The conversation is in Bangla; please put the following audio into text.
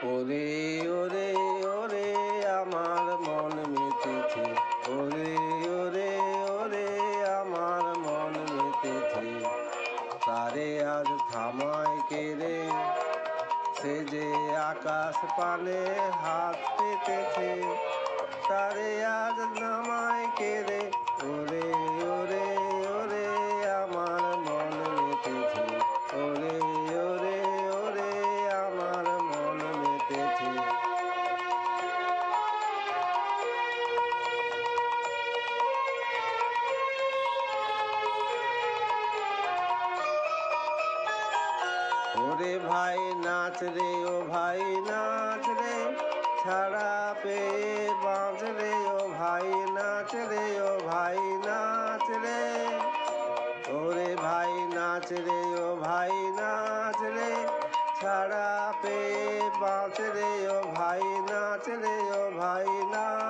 ওরে ওরে ওরে আমার মন মেতেছে, ওরে ওরে ওরে আমার মন মেতেছে। তারে আজ থামায় কে রে, সে যে আকাশ পানে হাত পেতেছে। তারে আজ নামায় কে রে, ওরে ওরে ওরে আমার মন মেতেছে, ওরে ওরে ওরে আমার মন মেতেছে। ওরে ভাই নাচ রে, ও ভাই নাচ রে, ছাড়া পেয়ে বাঁচ রে, ও ভাই নাচ রে, ও ভাই নাচ রে। ওরে ভাই নাচ রে, ও ভাই নাচ রে, ছাড়া পেয়ে বাঁচ রে, ও ভাই নাচ রে, ও ভাই নাচ।